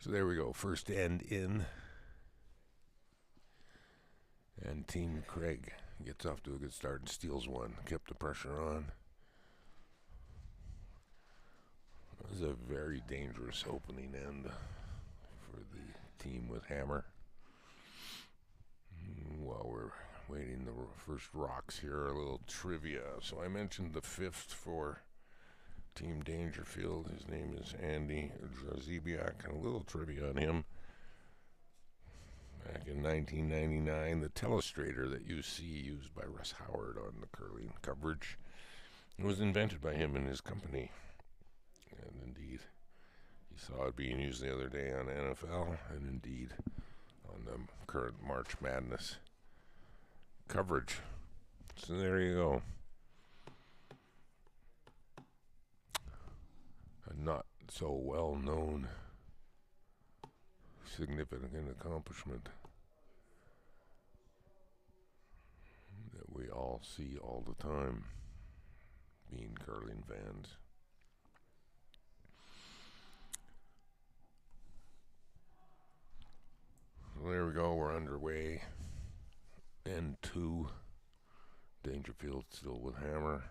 So there we go, first end in, and Team Craig gets off to a good start and steals one, kept the pressure on. This is a very dangerous opening end for the team with Hammer. While we're waiting the first rocks here, a little trivia. So I mentioned the fifth for Team Dangerfield. His name is Andy Jarzibiak, and a little trivia on him. Back in 1999, the telestrator that you see used by Russ Howard on the curling coverage was invented by him and his company. And indeed, you saw it being used the other day on NFL, and indeed on the current March Madness coverage. So there you go. A not so well known significant accomplishment that we all see all the time, being curling fans. So there we go, we're underway. End 2, Dangerfield still with Hammer.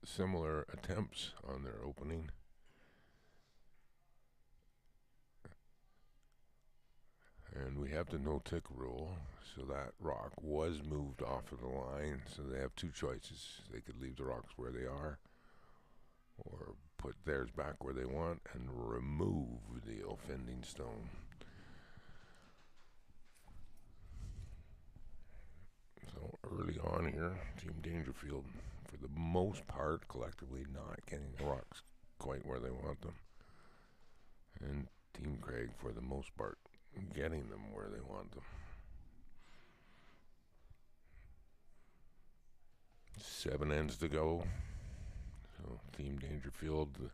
Similar attempts on their opening. And we have the no-tick rule, so that rock was moved off of the line, so they have two choices. They could leave the rocks where they are, or put theirs back where they want and remove the offending stone. So early on here, Team Dangerfield, for the most part, collectively not getting the rocks quite where they want them. And Team Craig, for the most part, getting them where they want them. 7 ends to go. So Team Dangerfield, the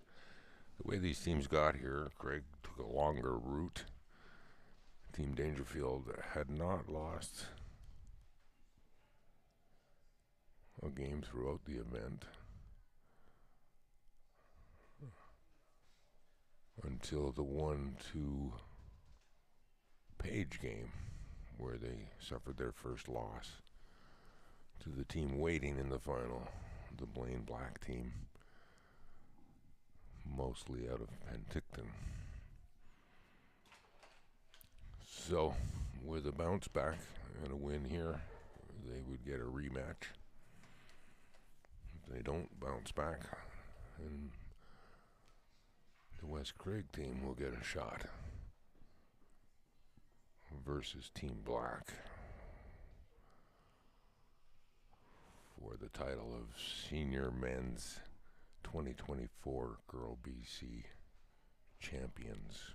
way these teams got here, Craig took a longer route. Team Dangerfield had not lost a game throughout the event until the 1-2 Page game, where they suffered their first loss to the team waiting in the final, the Blaine Black team, mostly out of Penticton. So with a bounce back and a win here, they would get a rematch. If they don't bounce back, then the West Craig team will get a shot versus Team Black for the title of Senior Men's 2024 Girl BC Champions.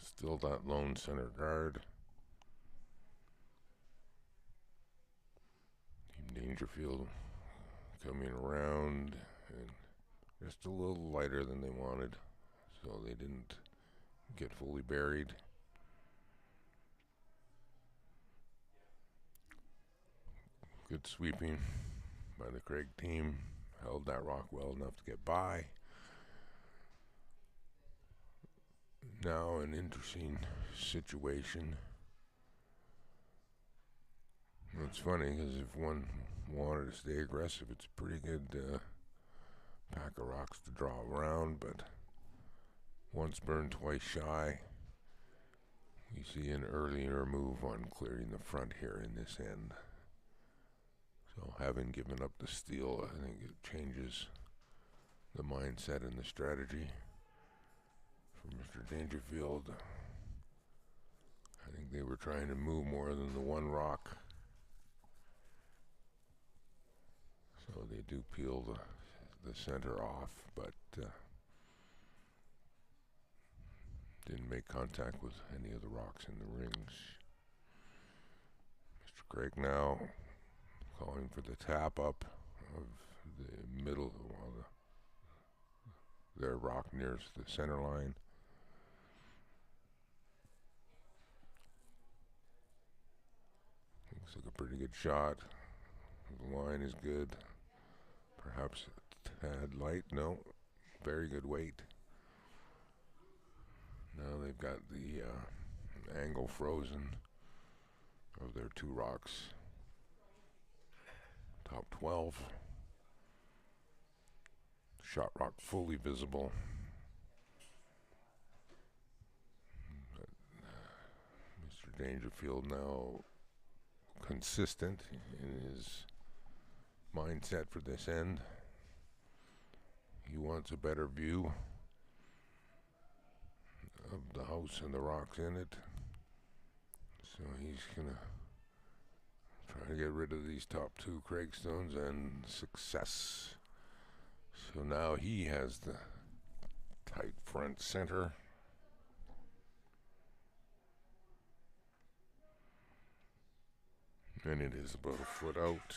Still that lone center guard. Team Dangerfield coming around and just a little lighter than they wanted, so they didn't get fully buried. Good sweeping by the Craig team, held that rock well enough to get by. Now an interesting situation. It's funny because if one wanted to stay aggressive, it's a pretty good pack of rocks to draw around, but once burned, twice shy. You see an earlier move on clearing the front here in this end. So having given up the steal, I think it changes the mindset and the strategy for Mr. Dangerfield. I think they were trying to move more than the one rock. So they do peel the center off, but didn't make contact with any of the rocks in the rings. Mr. Craig now calling for the tap up of the middle, well, their rock nearest the center line. Looks like a pretty good shot. The line is good. Perhaps a tad light. No, very good weight. Now they've got the angle frozen of their two rocks. Top 12. Shot rock fully visible. Mr. Dangerfield now consistent in his mindset for this end. He wants a better view of the house and the rocks in it. So he's gonna try to get rid of these top two Craigstones, and success. So now he has the tight front center. And it is about a foot out.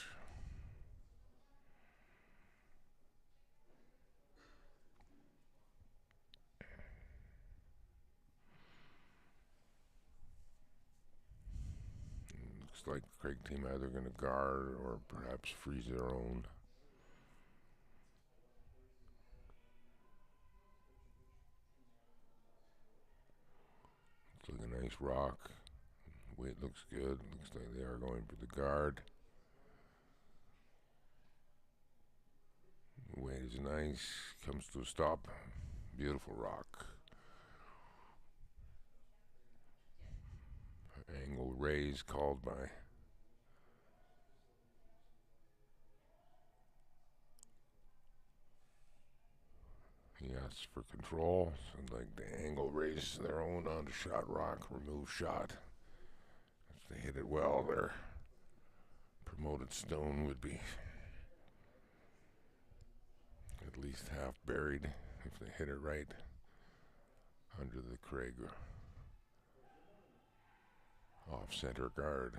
Looks like the Craig team either going to guard or perhaps freeze their own. It's like a nice rock. Weight looks good. Looks like they are going for the guard. The weight is nice. Comes to a stop. Beautiful rock. Angle raise called by he asks for control. So like the angle raise their own onto shot rock. Remove shot. If they hit it well, their promoted stone would be at least half buried if they hit it right under the Craig off-center guard.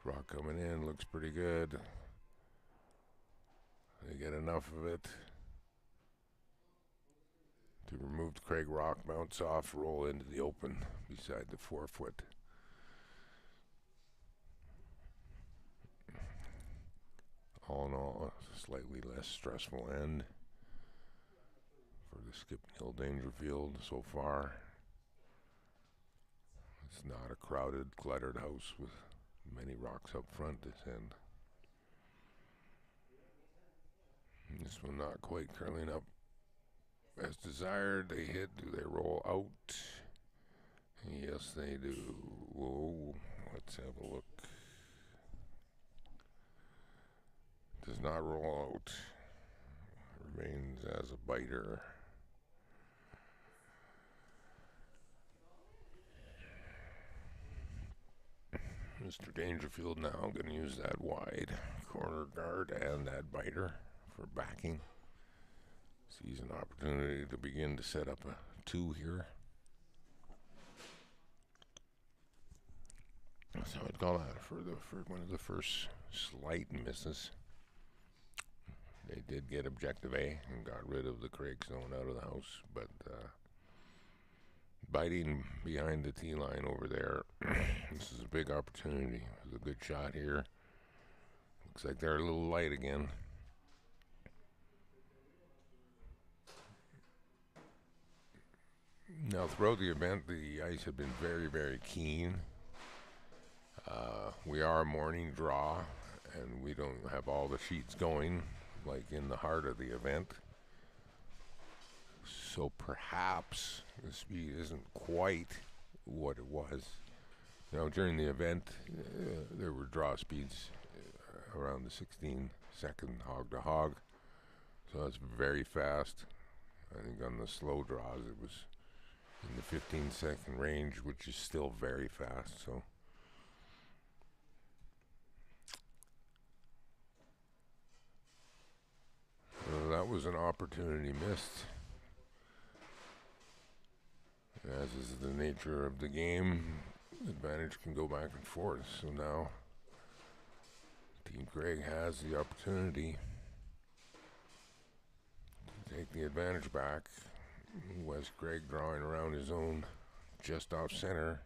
Rock coming in, looks pretty good. They get enough of it to remove the Craig rock, bounce off, roll into the open beside the 4 foot. All in all, a slightly less stressful end for the Skip Hill Dangerfield so far. It's not a crowded, cluttered house with many rocks up front this end. And this one not quite curling up as desired. They hit. Do they roll out? Yes, they do. Whoa, let's have a look. Does not roll out. Remains as a biter. Mr. Dangerfield now going to use that wide corner guard and that biter for backing. Sees an opportunity to begin to set up a 2 here. So I'd call that for one of the first slight misses. They did get objective A and got rid of the Craig zone out of the house, but biting behind the tee line over there. This is a big opportunity. It was a good shot here. Looks like they're a little light again. Now, throughout the event, the ice had been very, very keen. We are a morning draw, and we don't have all the sheets going like in the heart of the event. So perhaps the speed isn't quite what it was. Now, during the event, there were draw speeds around the 16-second hog to hog. So that's very fast. I think on the slow draws, it was in the 15-second range, which is still very fast. So that was an opportunity missed. As is the nature of the game, advantage can go back and forth. So now Team Craig has the opportunity to take the advantage back. Wes Craig drawing around his own just off center.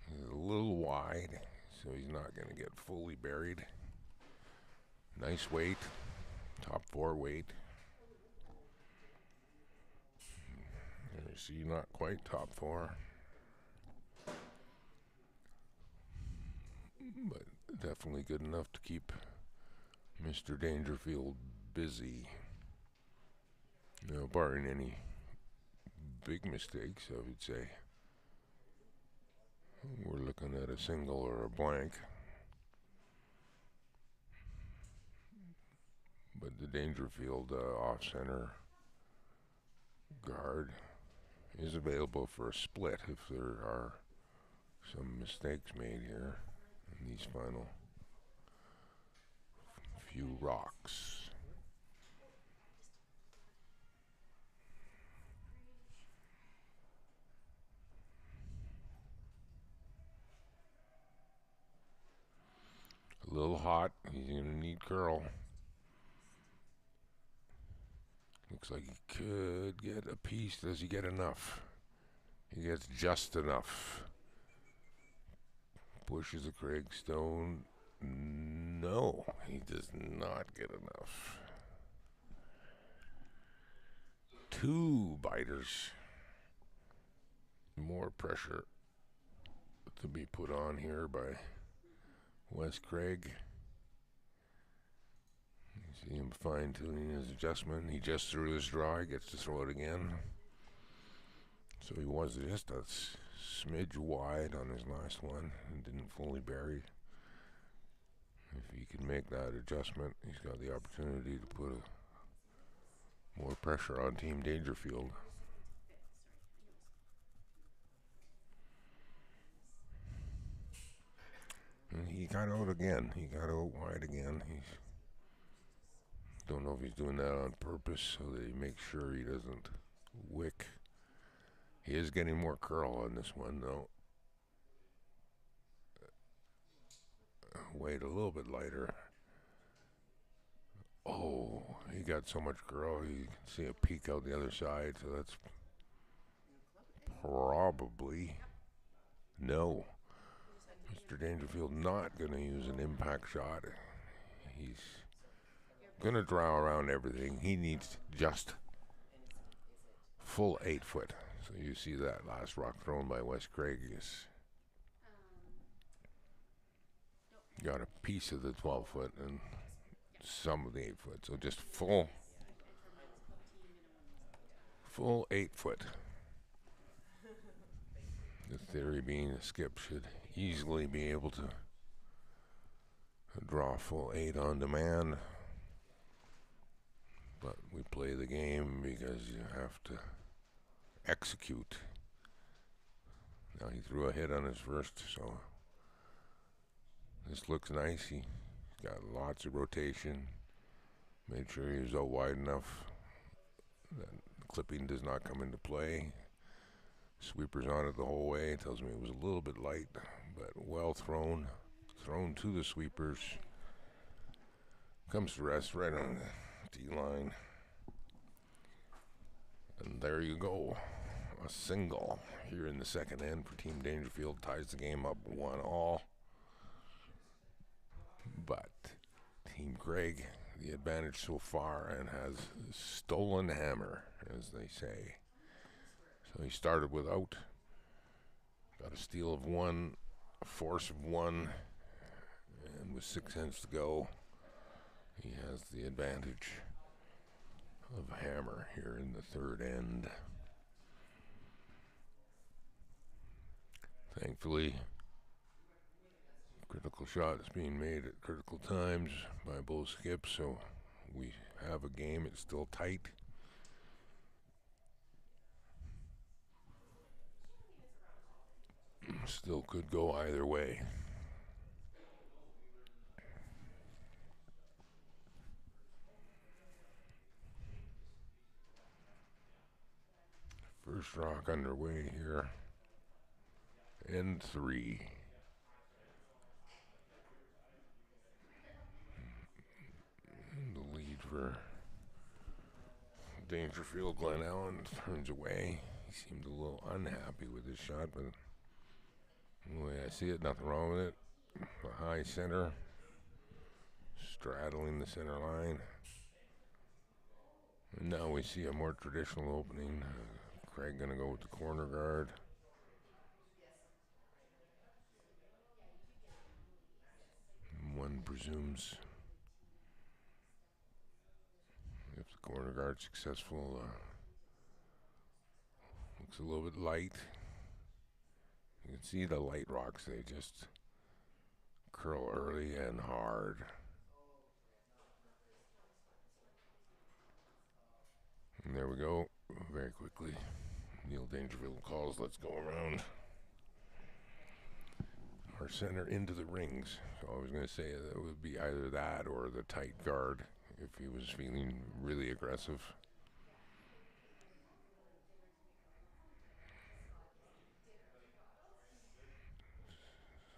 He's a little wide. wide, so he's not going to get fully buried. Nice weight, top 4 weight. And you see, not quite top 4. But definitely good enough to keep Mr. Dangerfield busy. Now, barring any big mistakes, I would say we're looking at a single or a blank. But the Dangerfield off-center guard is available for a split if there are some mistakes made here in these final few rocks. A little hot. He's going to need curl. Looks like he could get a piece. Does he get enough? He gets just enough. Pushes a Craig Stone. No, he does not get enough. 2 biters. More pressure to be put on here by Wes Craig. You see him fine-tuning his adjustment. He just threw his draw. He gets to throw it again. So he was just a smidge wide on his last one and didn't fully bury. If he can make that adjustment, he's got the opportunity to put more pressure on Team Dangerfield. And he got out again. He got out wide again. Don't know if he's doing that on purpose so that he makes sure he doesn't wick. He is getting more curl on this one, though. Weight a little bit lighter. Oh, he got so much curl. You can see a peek out the other side, so that's probably no. Mr. Dangerfield not going to use an impact shot. He's going to draw around everything. He needs just full 8 foot. So you see that last rock thrown by Wes Craig is got a piece of the 12 foot and some of the 8 foot. So just full 8 foot. The theory being a skip should easily be able to draw full 8 on demand. But we play the game because you have to execute. Now he threw a hit on his first, so this looks nice. He's got lots of rotation. Made sure he was out wide enough that clipping does not come into play. Sweeper's on it the whole way. It tells me it was a little bit light, but well thrown. Thrown to the sweepers. Comes to rest right on the D-line. And there you go. A single here in the second end for Team Dangerfield. Ties the game up 1-1. But Team Craig, the advantage so far, and has stolen hammer, as they say. So he started without. Got a steal of 1, a force of 1, and with 6 hands to go, he has the advantage of hammer here in the third end. Thankfully, critical shots being made at critical times by both skips, so we have a game. It's still tight. Still could go either way. First rock underway here. End 3. And the lead for Dangerfield. Glen Allen turns away. He seemed a little unhappy with his shot, but The way I see it, nothing wrong with it. A high center, straddling the center line. And now we see a more traditional opening. Craig gonna go with the corner guard. One presumes if the corner guard's successful, looks a little bit light. You can see the light rocks, they just curl early and hard. And there we go, very quickly. Neil Dangerfield calls, let's go around. Our center into the rings. So I was going to say that it would be either that or the tight guard if he was feeling really aggressive.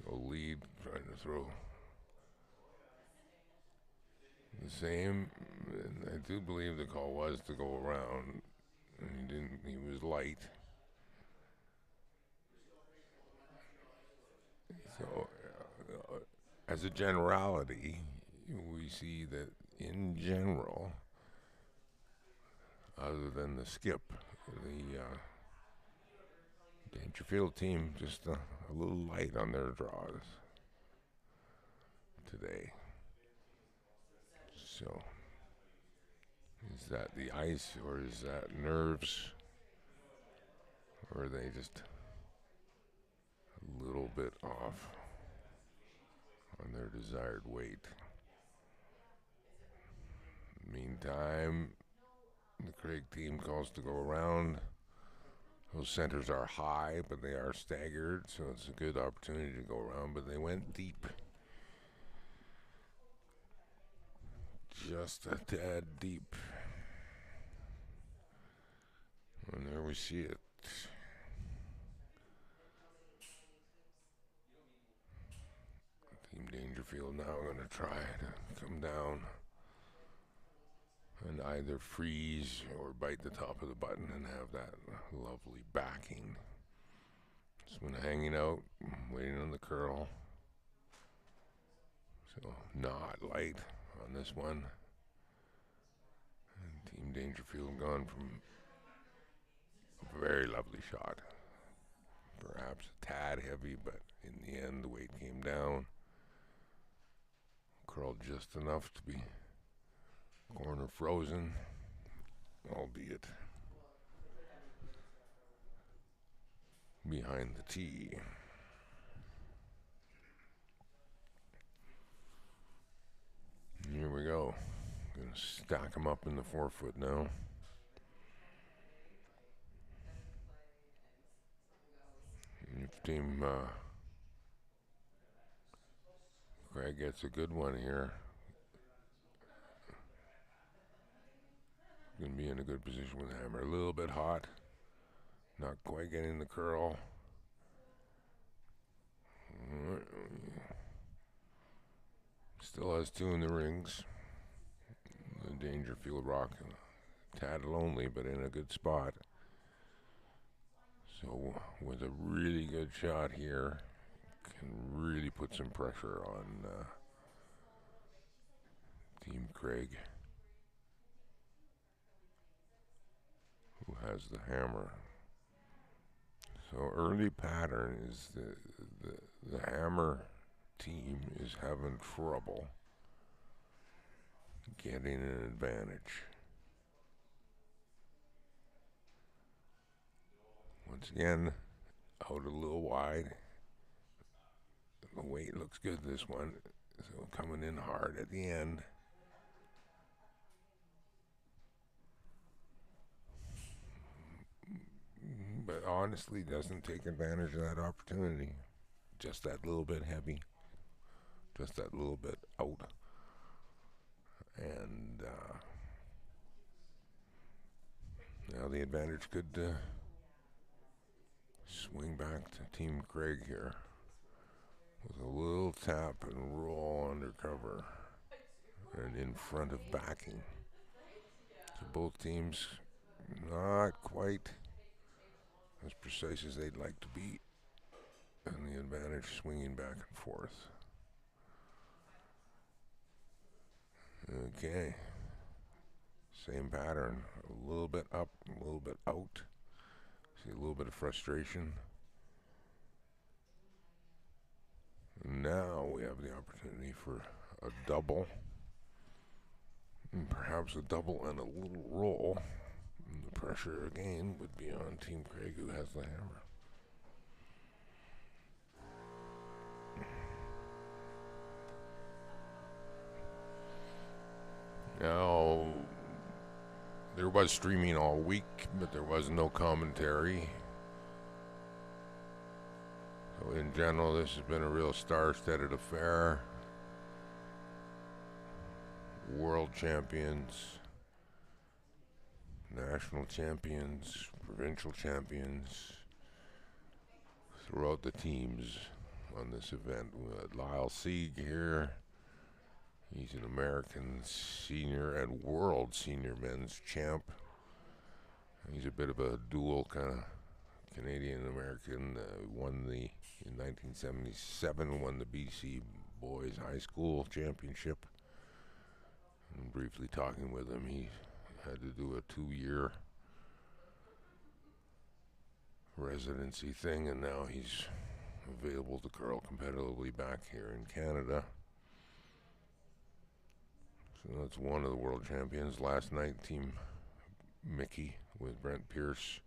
So lead trying to throw the same. And I do believe the call was to go around. And he didn't. He was light. So, as a generality, we see that in general, other than the skip, the Dangerfield team just a little light on their draws today. So, is that the ice or is that nerves? Or are they just a little bit off on their desired weight? Meantime, the Craig team calls to go around. Those centers are high, but they are staggered, so it's a good opportunity to go around, but they went deep. Just a tad deep. And there we see it. Team Dangerfield now going to try to come down and either freeze or bite the top of the button and have that lovely backing. This one hanging out, waiting on the curl. So not light on this one. And Team Dangerfield gone from a very lovely shot. Perhaps a tad heavy, but in the end the weight came down. Curled just enough to be corner frozen, albeit behind the tee. Here we go. Gonna stack them up in the 4-foot now. And if Team Craig gets a good one here, gonna be in a good position with the hammer. A little bit hot, not quite getting the curl. Still has two in the rings. The Dangerfield rock, tad lonely, but in a good spot. So with a really good shot here, can really put some pressure on Team Craig, who has the hammer. So early pattern is the hammer team is having trouble getting an advantage. Once again, out a little wide. The weight looks good this one, so coming in hard at the end. But honestly doesn't take advantage of that opportunity. Just that little bit heavy, just that little bit out. And now the advantage could swing back to Team Craig here with a little tap and roll undercover and in front of backing. So both teams not quite as precise as they'd like to be. and the advantage swinging back and forth. Okay. Same pattern. A little bit up, a little bit out. See a little bit of frustration. Now we have the opportunity for a double. And perhaps a double and a little roll. And the pressure again would be on Team Craig, who has the hammer. Now, there was streaming all week, but there was no commentary. So in general, this has been a real star-studded affair. World champions, national champions, provincial champions, throughout the teams on this event. We had Lyle Sieg here. He's an American senior and world senior men's champ. He's a bit of a dual kind of Canadian-American. Won in 1977, won the BC Boys High School Championship. And briefly talking with him, he had to do a 2-year residency thing, and now he's available to curl competitively back here in Canada. So that's one of the world champions. Last night, Team Mickey with Brent Pierce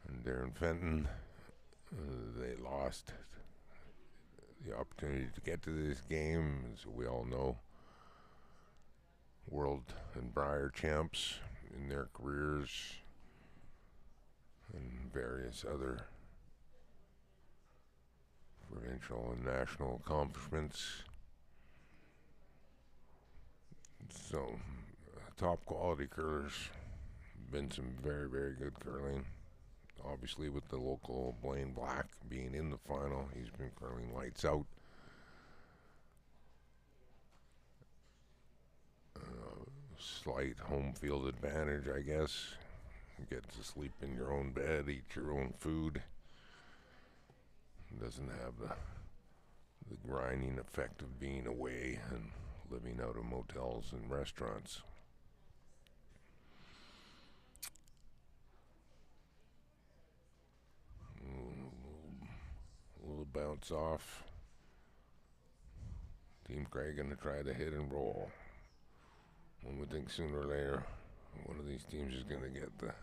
and Darren Fenton, they lost the opportunity to get to this game. As we all know, world and Brier champs in their careers and various other provincial and national accomplishments. So, top quality curlers. Been some very, very good curling. Obviously, with the local Blaine Black being in the final, he's been curling lights out. Slight home field advantage, I guess. You get to sleep in your own bed, eat your own food. Doesn't have the grinding effect of being away and living out of motels and restaurants. A little bounce off. Team Craig gonna try to hit and roll. One would think sooner or later one of these teams is gonna get the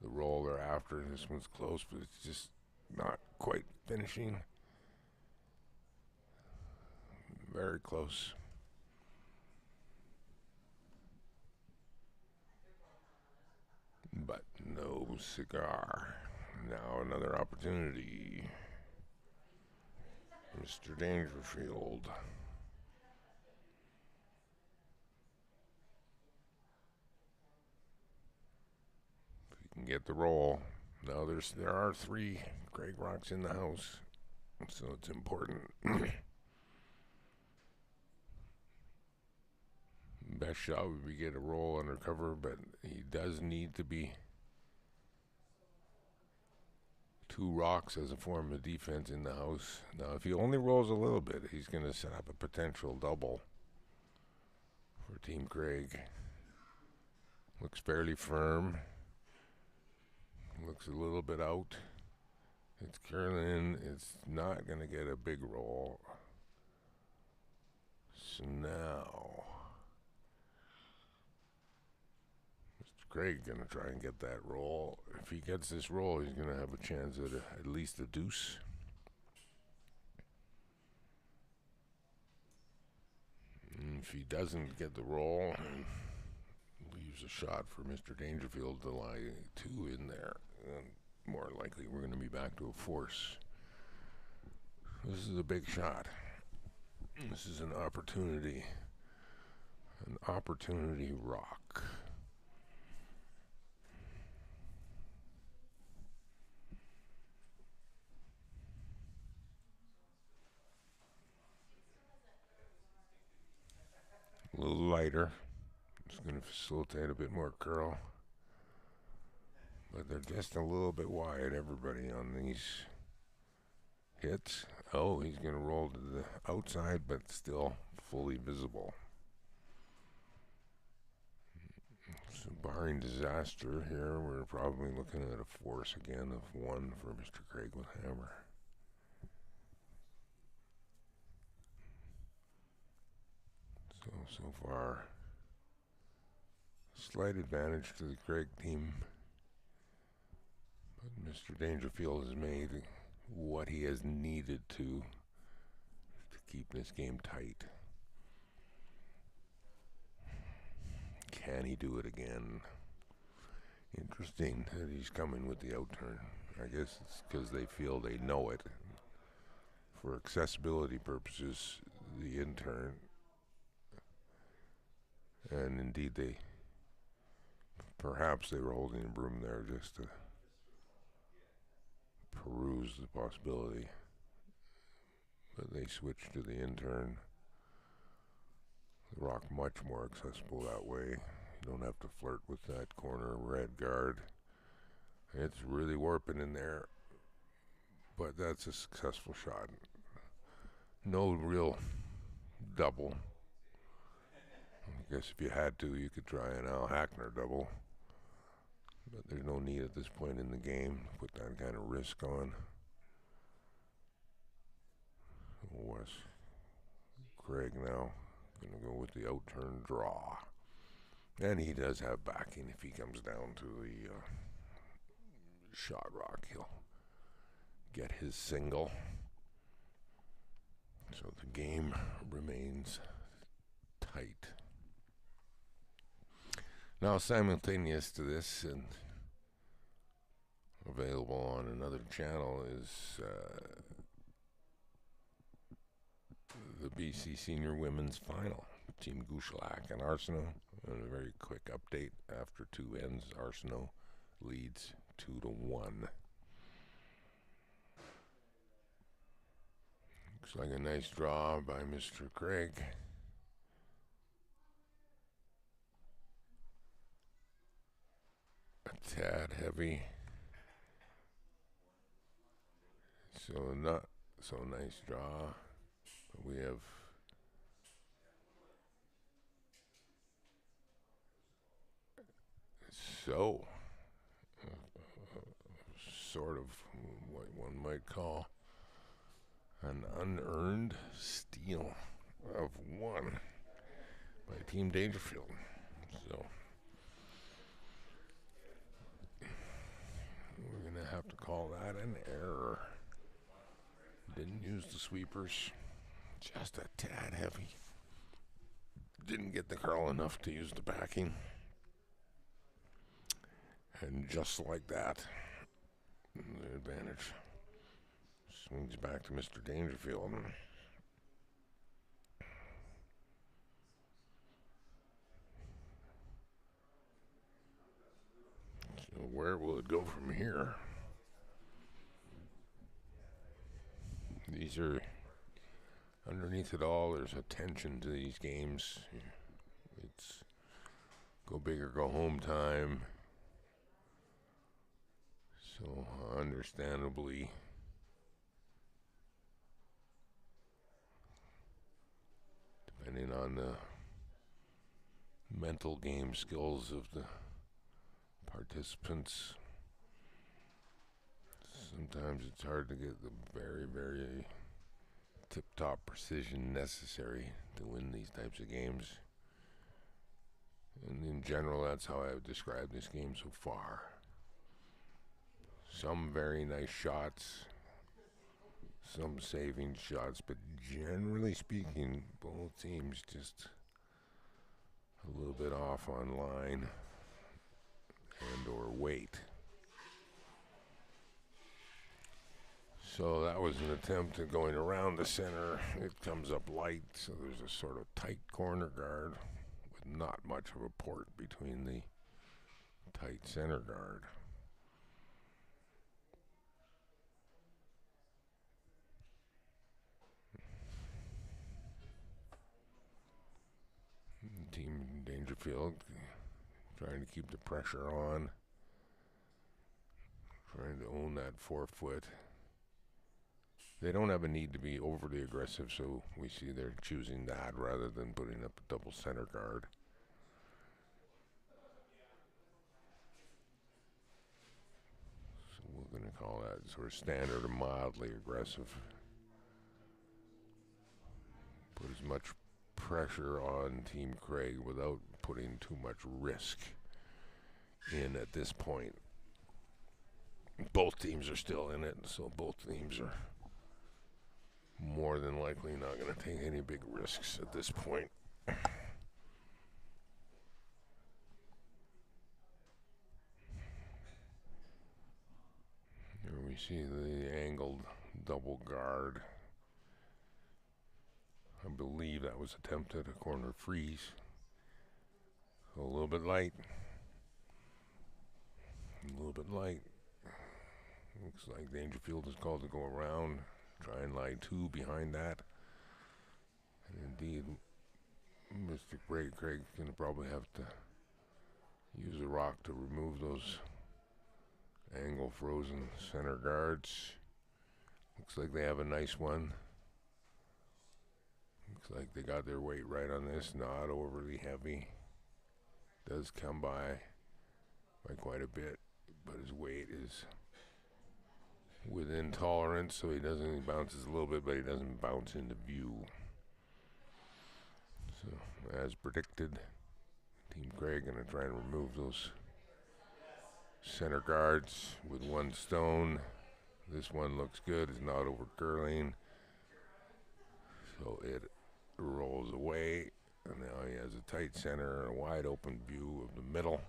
roll they're after. This one's close, but it's just not quite finishing. Very close. But no cigar. Now another opportunity. Mr. Dangerfield. If he can get the roll. Now there are 3 Craig Rocks in the house, so it's important. Best shot would be get a roll under cover, but he does need to be 2 rocks as a form of defense in the house. Now, if he only rolls a little bit, he's going to set up a potential double for Team Craig. Looks fairly firm. Looks a little bit out. It's curling. It's not going to get a big roll. So now Craig gonna try and get that roll. If he gets this roll, he's gonna have a chance at least a deuce. And if he doesn't get the roll, leaves a shot for Mr. Dangerfield to lie 2 in there. And more likely we're gonna be back to a force. This is a big shot. This is an opportunity rock. A little lighter. It's going to facilitate a bit more curl. But they're just a little bit wide, everybody on these Hits. Oh, he's going to roll to the outside, but still fully visible. So barring disaster here, we're probably looking at a force again of 1 for Mr. Craig with hammer. So far, slight advantage to the Craig team. But Mr. Dangerfield has made what he has needed to keep this game tight. Can he do it again? Interesting that he's coming with the outturn. I guess it's because they feel they know it. For accessibility purposes, the intern, and indeed perhaps they were holding a broom there just to peruse the possibility. But they switched to the intern. The rock much more accessible that way. You don't have to flirt with that corner red guard. It's really warping in there, but that's a successful shot. No real double. I guess if you had to, you could try an Al Hackner double, but there's no need at this point in the game to put that kind of risk on. Wes Craig now going to go with the outturn draw. And he does have backing if he comes down to the shot rock. He'll get his single. So the game remains tight. Now simultaneous to this and available on another channel is the BC Senior Women's Final. Team Gouchelak and Arsenault. And a very quick update after 2 ends. Arsenault leads 2-1. Looks like a nice draw by Mr. Craig. A tad heavy. So not so nice draw. But we have sort of what one might call an unearned steal of 1 by Team Dangerfield. So we're going to have to call that an error. Didn't use the sweepers. Just a tad heavy. Didn't get the curl enough to use the backing. And just like that, the advantage swings back to Mr. Dangerfield. So where will it go from here? These are, underneath it all, there's a tension to these games. It's go big or go home time. So understandably, depending on the mental game skills of the participants, sometimes it's hard to get the very, very tip-top precision necessary to win these types of games. And in general, that's how I would describe this game so far. Some very nice shots, some saving shots, but generally speaking, both teams just a little bit off on line and or weight. So that was an attempt at going around the center. It comes up light, so there's a sort of tight corner guard with not much of a port between the tight center guard. Team Dangerfield trying to keep the pressure on, trying to own that 4-foot They don't have a need to be overly aggressive, so we see they're choosing that rather than putting up a double center guard. So we're going to call that sort of standard or mildly aggressive. Put as much pressure on Team Craig without putting too much risk in at this point. Both teams are still in it, so both teams are more than likely not going to take any big risks at this point. Here we see the angled double guard. I believe that was attempted, a corner freeze. So a little bit light. A little bit light. Looks like Dangerfield is called to go around. Try and lie two behind that. And indeed, Mr. Craig's going to probably have to use a rock to remove those angle frozen center guards. Looks like they have a nice one. Looks like they got their weight right on this, not overly heavy. Does come by quite a bit, but his weight is within tolerance, so he bounces a little bit, but he doesn't bounce into view. So, as predicted, Team Craig gonna try and remove those center guards with one stone. This one looks good, it's not over curling. So it rolls away, and now he has a tight center and a wide open view of the middle.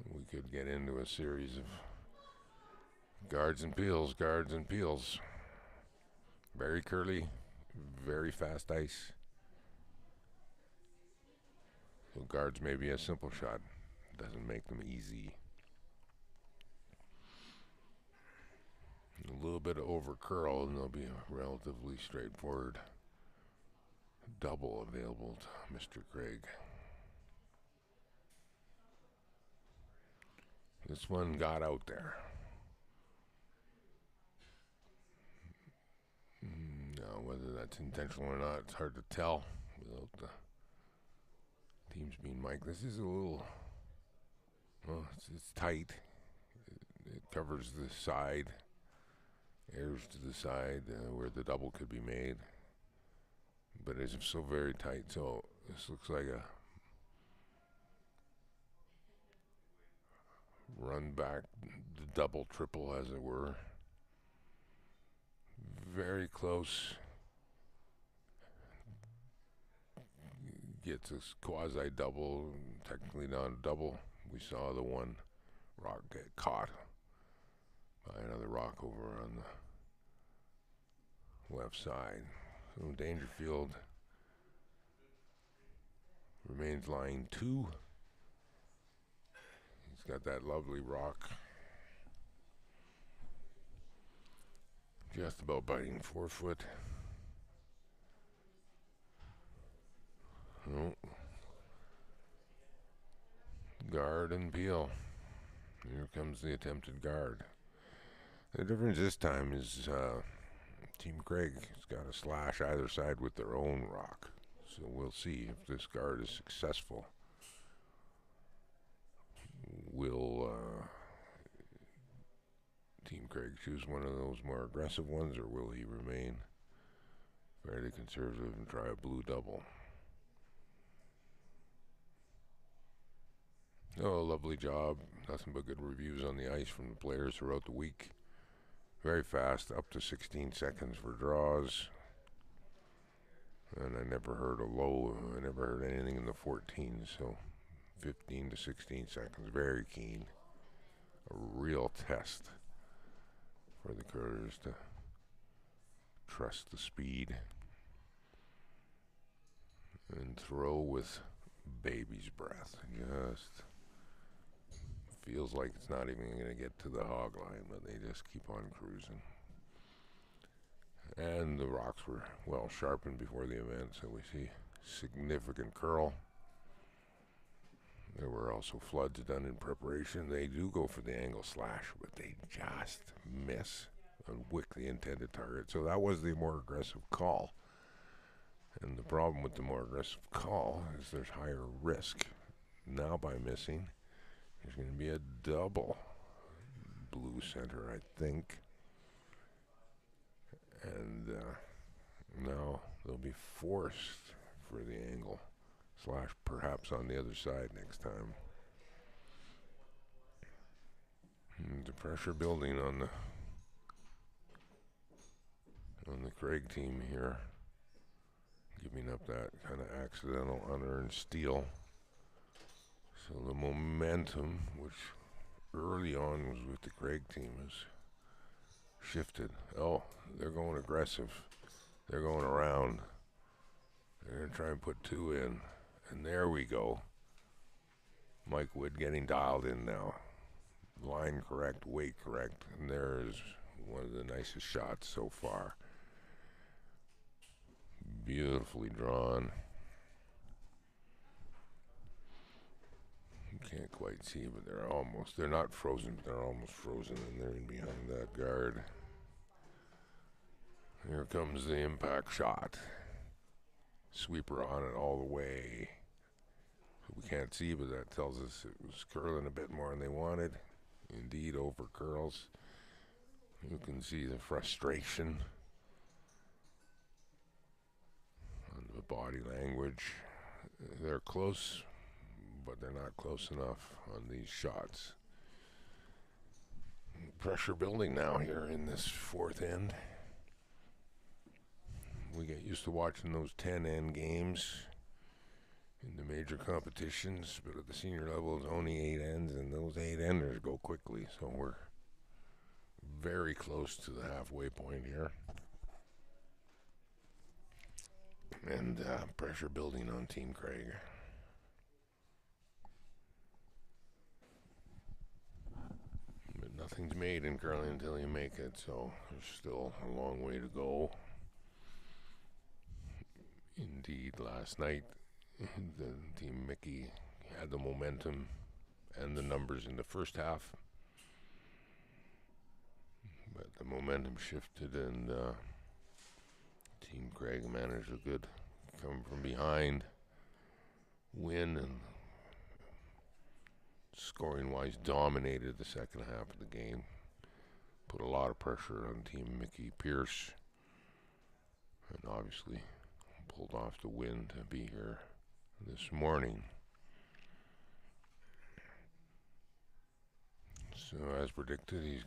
We could get into a series of guards and peels, guards and peels. Very curly, very fast ice. So guards may be a simple shot, doesn't make them easy. A little bit of over curl and there'll be a relatively straightforward double available to Mr. Craig. This one got out there. Now, whether that's intentional or not, it's hard to tell without the teams being mic'd. This is a little, well, it's tight. It covers the side, airs to the side where the double could be made. But it's so very tight, so this looks like a run back, the double, triple, as it were. Very close. Gets this quasi double, technically not a double. We saw the one rock get caught by another rock over on the left side. So Dangerfield remains lying two. He's got that lovely rock. Just about biting 4 foot. Oh. Guard and peel. Here comes the attempted guard. The difference this time is Team Craig has got a slash either side with their own rock. So we'll see if this guard is successful. Will Team Craig choose one of those more aggressive ones, or will he remain fairly conservative and try a blue double? Oh, lovely job. Nothing but good reviews on the ice from the players throughout the week. Very fast, up to 16 seconds for draws. And I never heard a low, I never heard anything in the 14s, so 15 to 16 seconds, very keen. A real test for the curlers to trust the speed and throw with baby's breath. Just feels like it's not even going to get to the hog line, but they just keep on cruising. And the rocks were well sharpened before the event, so we see significant curl. There were also floods done in preparation. They do go for the angle slash, but they just miss. wick the intended target. So that was the more aggressive call. And the problem with the more aggressive call is there's higher risk. Now by missing, there's going to be a double blue center, I think. And now they'll be forced for the angle, slash perhaps on the other side next time. And the pressure building on the Craig team here, giving up that kind of accidental unearned steal. So the momentum, which early on was with the Craig team, has shifted. Oh, they're going aggressive. They're going around. They're going to try and put two in. And there we go. Mike Wood getting dialed in now. Line correct, weight correct. And there is one of the nicest shots so far. Beautifully drawn. You can't quite see, but they're not frozen, but they're almost frozen, and they're in behind that guard. Here comes the impact shot. Sweeper on it all the way. We can't see, but that tells us it was curling a bit more than they wanted. Indeed, over curls. You can see the frustration on the body language. They're close, but they're not close enough on these shots. Pressure building now here in this fourth end. We get used to watching those 10-end games in the major competitions, but at the senior level it's only 8 ends, and those 8-enders go quickly, so we're very close to the halfway point here. And pressure building on Team Craig. But nothing's made in curling until you make it, so there's still a long way to go. Indeed, last night, the Team Mickey had the momentum and the numbers in the first half, but the momentum shifted, and Team Craig managed a good come from behind win, and scoring-wise dominated the second half of the game. Put a lot of pressure on Team Mickey Pierce, and obviously pulled off the win to be here this morning. So as predicted, he's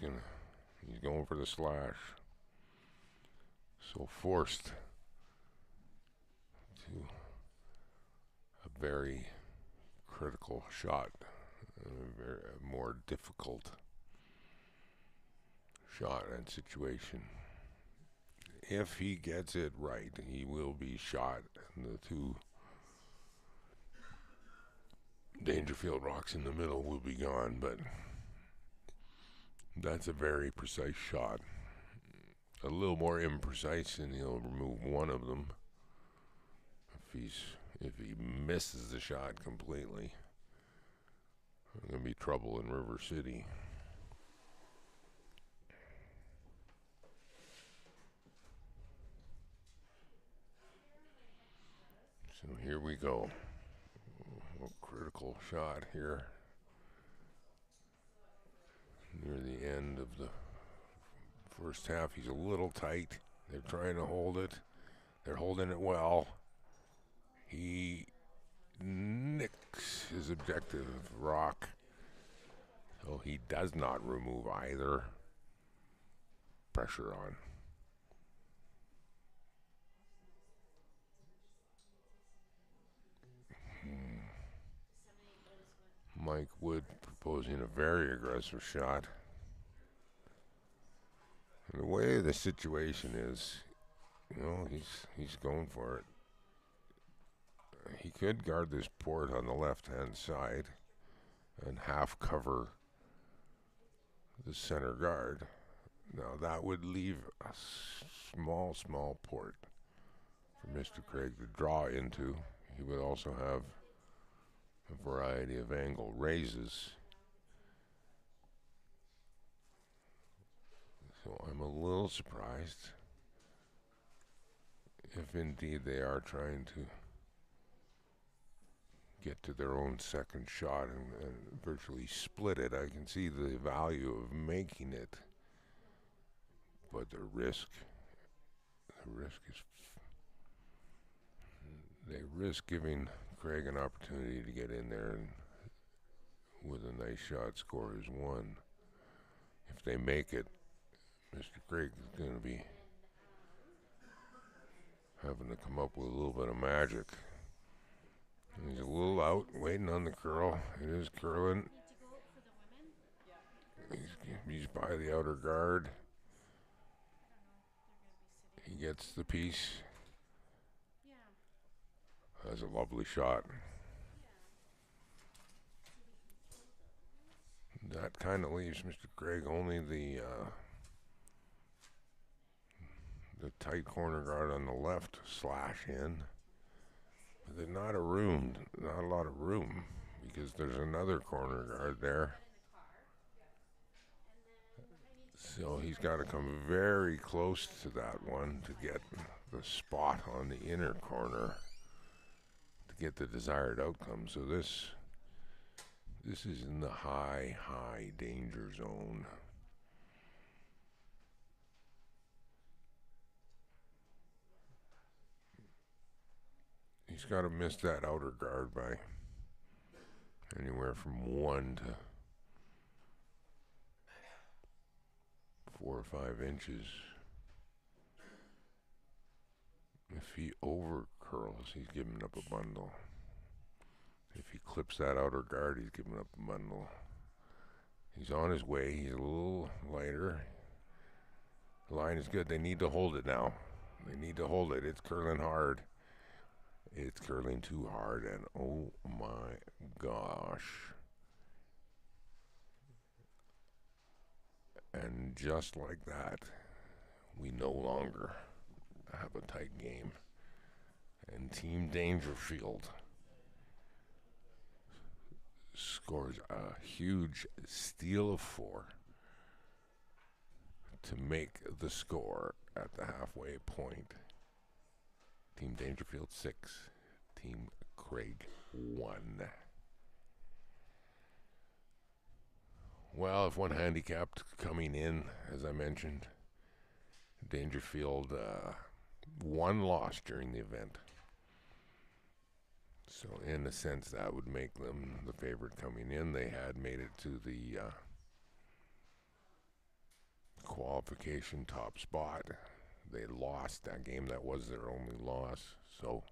going for the slash. So forced to a very critical shot, a more difficult shot and situation. If he gets it right, he will be shot, and the two Dangerfield rocks in the middle will be gone, but that's a very precise shot. A little more imprecise, and he'll remove one of them. If he misses the shot completely, there's going to be trouble in River City. So here we go. A critical shot here near the end of the first half. He's a little tight. They're trying to hold it. They're holding it well. He nicks his objective rock, so he does not remove either. Pressure on. Mike Wood proposing a very aggressive shot. And the way the situation is, he's going for it. He could guard this port on the left-hand side and half cover the center guard. Now that would leave a small port for Mr. Craig to draw into. He would also have a variety of angle raises. So I'm a little surprised if indeed they are trying to get to their own second shot and virtually split it. I can see the value of making it, but the risk is they risk giving Craig an opportunity to get in there and with a nice shot score is one. If they make it, Mr. Craig is going to be having to come up with a little bit of magic. He's a little out, waiting on the curl. It is curling. He's by the outer guard. He gets the piece. That's a lovely shot. That kind of leaves Mr. Craig only the tight corner guard on the left slash in. But there's not a lot of room because there's another corner guard there. So he's got to come very close to that one to get the spot on the inner corner to get the desired outcome. So this is in the high danger zone. He's got to miss that outer guard by anywhere from 1 to 4 or 5 inches. If he over curls, he's giving up a bundle. If he clips that outer guard, he's giving up a bundle. He's on his way. He's a little lighter. The line is good. They need to hold it now. They need to hold it. It's curling hard. It's curling too hard, and oh my gosh. And just like that, we no longer have a tight game. And Team Dangerfield scores a huge steal of 4 to make the score at the halfway point. Team Dangerfield 6, Team Craig 1. Well, if one handicapped coming in, as I mentioned, Dangerfield 1 loss during the event. So in a sense, that would make them the favorite coming in. They had made it to the qualification top spot. They lost that game. That was their only loss. So,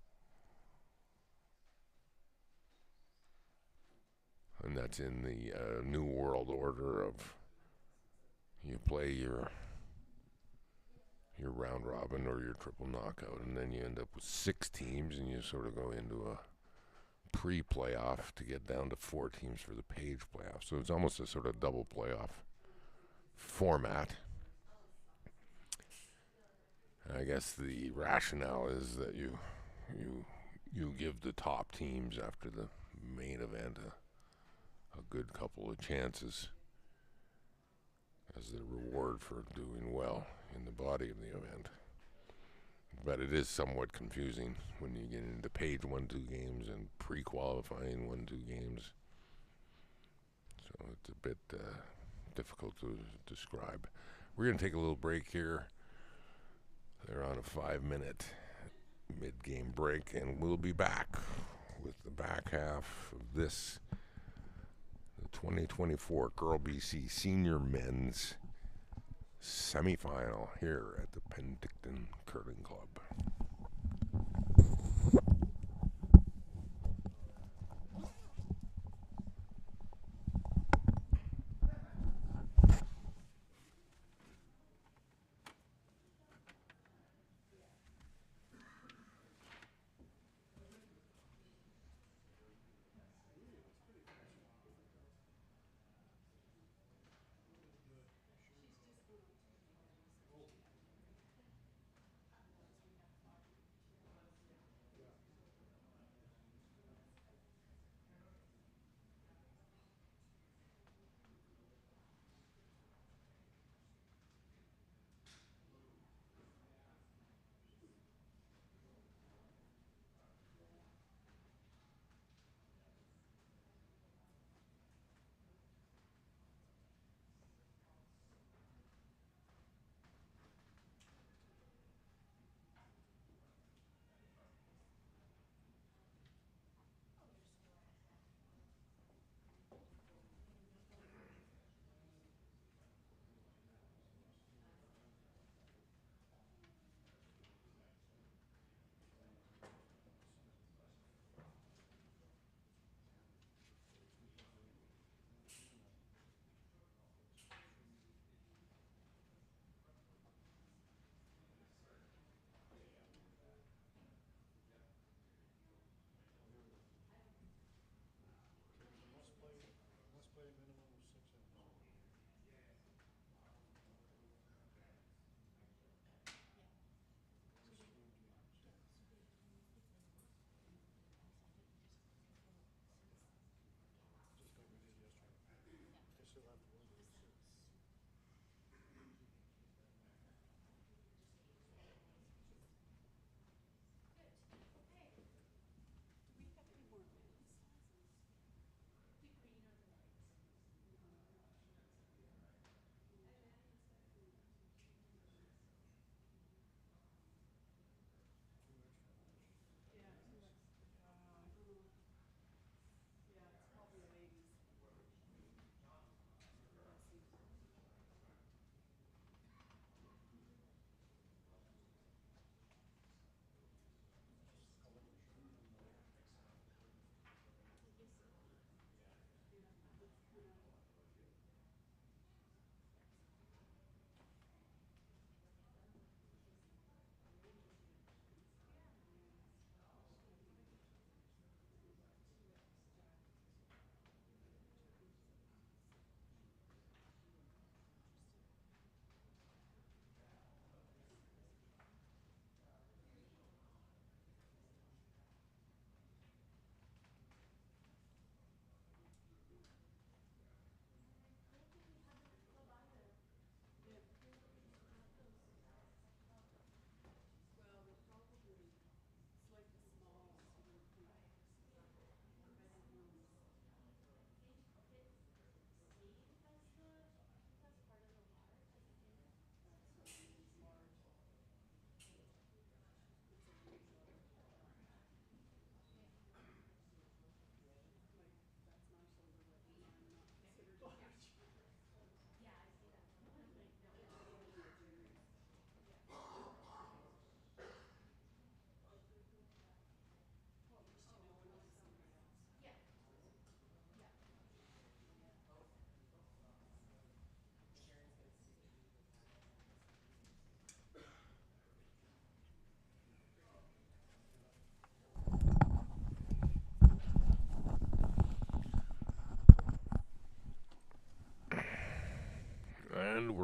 and that's in the new world order of you play your round robin or your triple knockout, and then you end up with 6 teams, and you sort of go into a pre-playoff to get down to 4 teams for the Page playoff. So it's almost a sort of double playoff format. And I guess the rationale is that you give the top teams after the main event a good couple of chances as the reward for doing well in the body of the event. But it is somewhat confusing when you get into Page 1-2 games and pre-qualifying 1-2 games. So it's a bit difficult to describe. We're going to take a little break here. They're on a 5-minute mid-game break, and we'll be back with the back half of this, the 2024 Girl BC Senior Men's semifinal here at the Penticton Curling Club.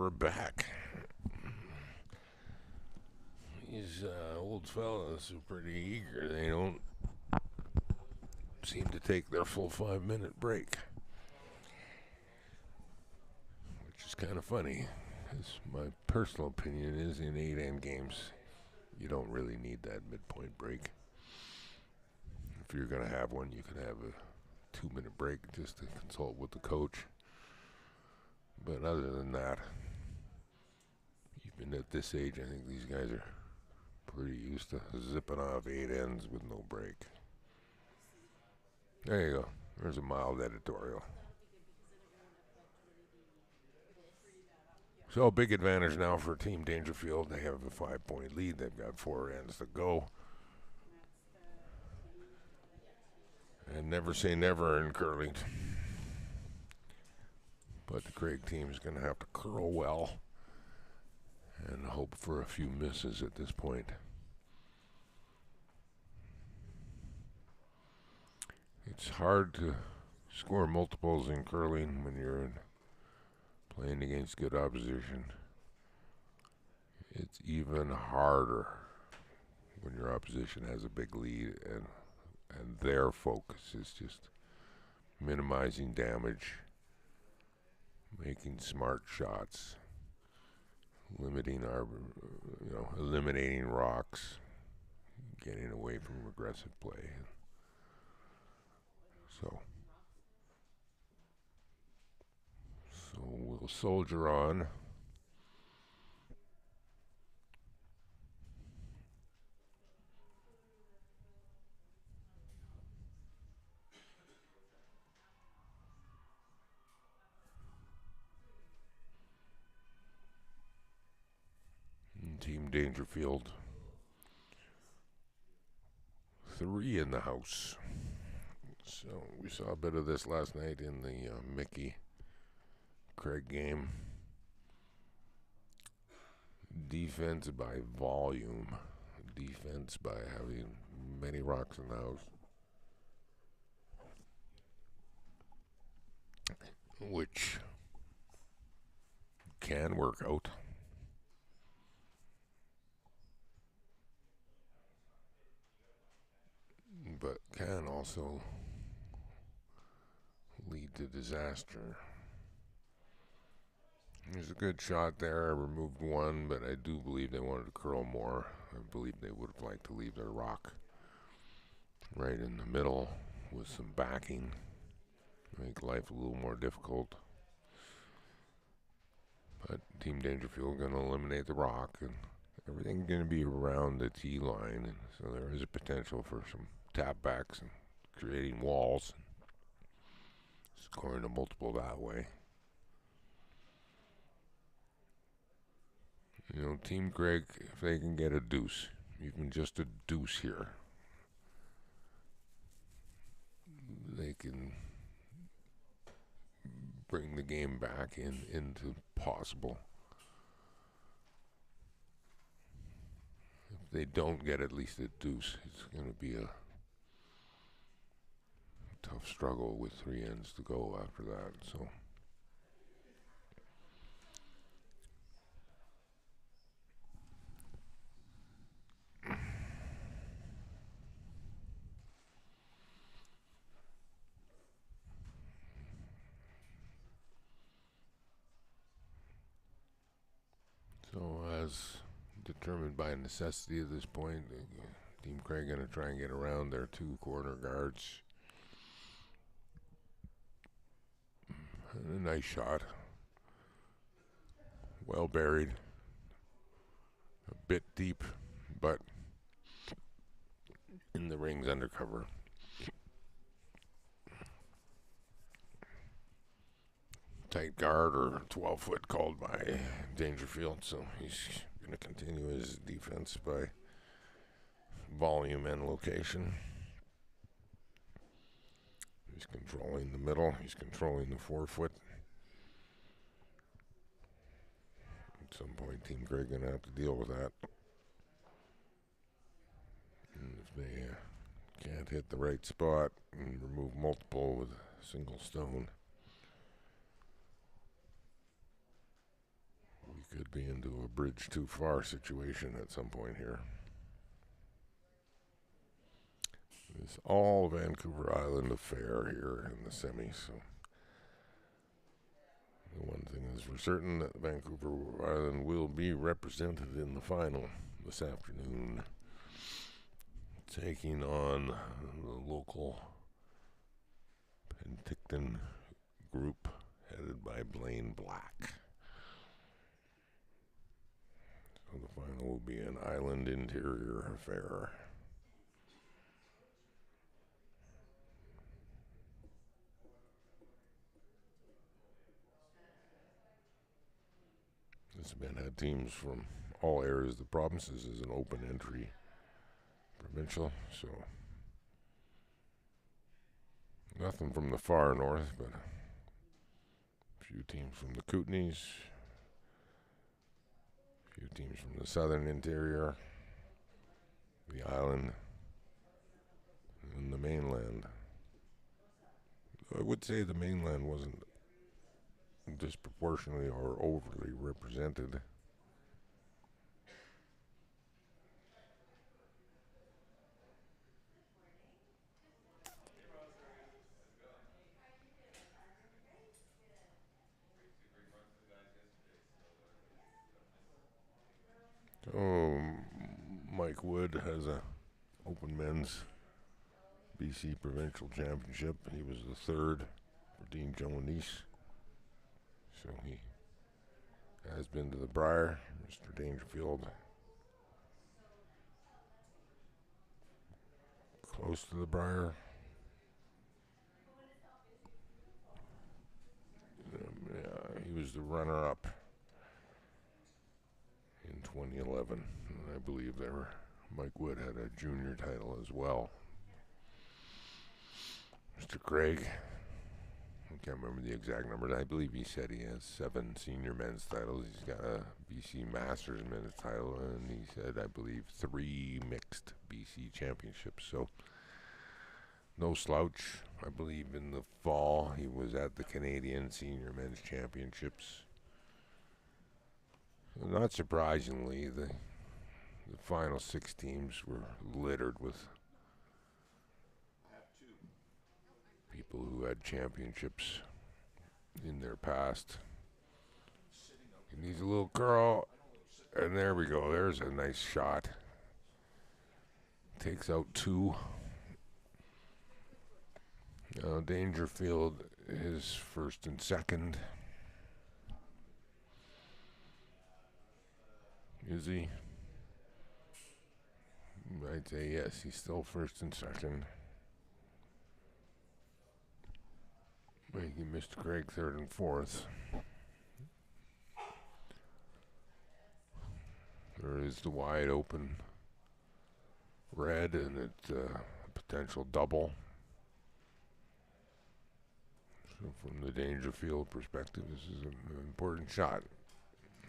we're back. These old fellas are pretty eager. They don't seem to take their full 5-minute break, which is kind of funny. My personal opinion is in 8-end games, you don't really need that midpoint break. If you're going to have one, you could have a 2-minute break just to consult with the coach. But other than that, even at this age, I think these guys are pretty used to zipping off 8 ends with no break. There you go. There's a mild editorial. So, big advantage now for Team Dangerfield. They have a 5-point lead. They've got 4 ends to go. And never say never in curling. But the Craig team is going to have to curl well and hope for a few misses at this point. It's hard to score multiples in curling when you're playing against good opposition. It's even harder when your opposition has a big lead and their focus is just minimizing damage, making smart shots, eliminating rocks, getting away from aggressive play. So we'll soldier on. Team Dangerfield, 3 in the house. So we saw a bit of this last night in the Mickey Craig game. Defense by volume. Defense by having many rocks in the house. Which can work out. But can also lead to disaster. There's a good shot there. I removed one, but I do believe they wanted to curl more. I believe they would have liked to leave their rock right in the middle with some backing. Make life a little more difficult. But Team Dangerfield going to eliminate the rock, and everything's going to be around the tee line. And so there is a potential for some tap backs and creating walls, scoring a multiple that way. You know, Team Craig, if they can get a deuce, even just a deuce here, they can bring the game back into possible. If they don't get at least a deuce, it's going to be a tough struggle with 3 ends to go after that. So as determined by necessity at this point, Team Craig going to try and get around their 2 corner guards. And a nice shot. Well buried. A bit deep, but in the rings undercover. Tight guard or 12-foot called by Dangerfield, so he's going to continue his defense by volume and location. He's controlling the middle. He's controlling the 4-foot. At some point, Team Craig going to have to deal with that. And if they can't hit the right spot and remove multiple with a single stone, Could be into a bridge too far situation at some point here. It's all Vancouver Island affair here in the semis. So the one thing is for certain that Vancouver Island will be represented in the final this afternoon, taking on the local Penticton group headed by Blaine Black. So the final will be an island interior affair. This event had teams from all areas of the provinces as an open entry provincial, so nothing from the far north, but a few teams from the Kootenays, a few teams from the southern interior, the island, and the mainland. I would say the mainland wasn't disproportionately or overly represented. Oh, Mike Wood has a open men's BC provincial championship. He was the third for Dean Joanese. So he has been to the Briar, Mr. Dangerfield. Close to the Briar. Yeah, he was the runner-up in 2011. And I believe Mike Wood had a junior title as well. Mr. Craig, I can't remember the exact numbers. I believe he said he has 7 senior men's titles. He's got a BC Masters men's title, and he said, I believe, 3 mixed BC championships. So no slouch. I believe in the fall he was at the Canadian Senior Men's Championships. Not surprisingly, the final 6 teams were littered with people who had championships in their past. He needs a little curl, and there we go. There's a nice shot. Takes out 2. Dangerfield is first and second. Is he? I'd say yes, he's still first and second. Making Mr. Craig third and fourth. There is the wide open red, and it's a potential double. So from the Dangerfield perspective, this is an important shot.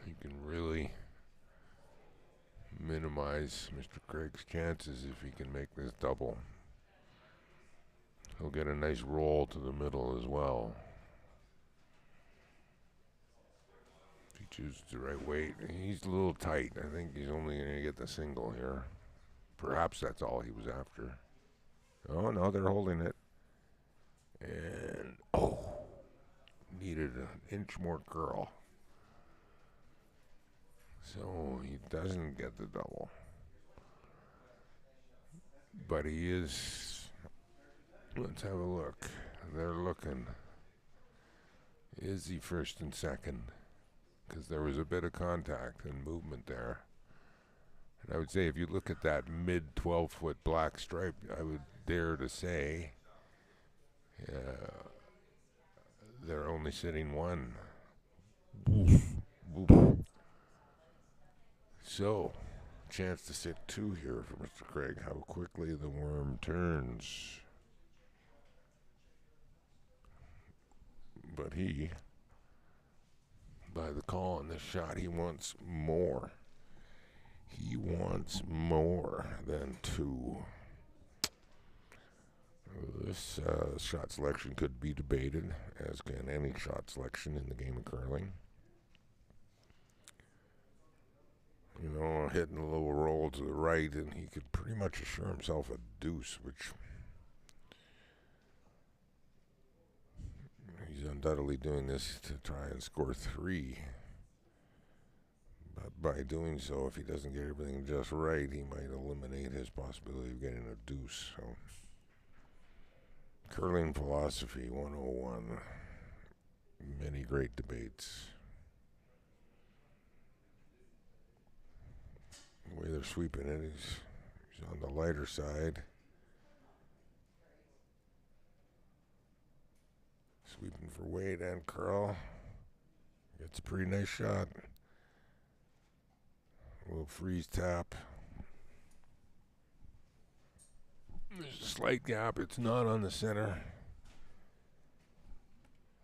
He can really minimize Mr. Craig's chances if he can make this double. He'll get a nice roll to the middle as well. If he chooses the right weight. He's a little tight. I think he's only going to get the single here. Perhaps that's all he was after. Oh, no, they're holding it. And, needed an inch more curl. So he doesn't get the double. But he is, let's have a look. They're looking. Is he first and second? Because there was a bit of contact and movement there. And I would say if you look at that mid 12-foot black stripe, I would dare to say they're only sitting 1. So, chance to sit 2 here for Mr. Craig. How quickly the worm turns. But he, by the call on this shot, he wants more. He wants more than 2. This shot selection could be debated, as can any shot selection in the game of curling. you know, hitting a little roll to the right, and he could pretty much assure himself a deuce, which he's undoubtedly doing this to try and score 3. But by doing so, if he doesn't get everything just right, he might eliminate his possibility of getting a deuce. So, curling philosophy 101. Many great debates. The way they're sweeping it, he's on the lighter side. Sweeping for Wade and curl. Gets a pretty nice shot. A little freeze tap. There's a slight gap. It's not on the center.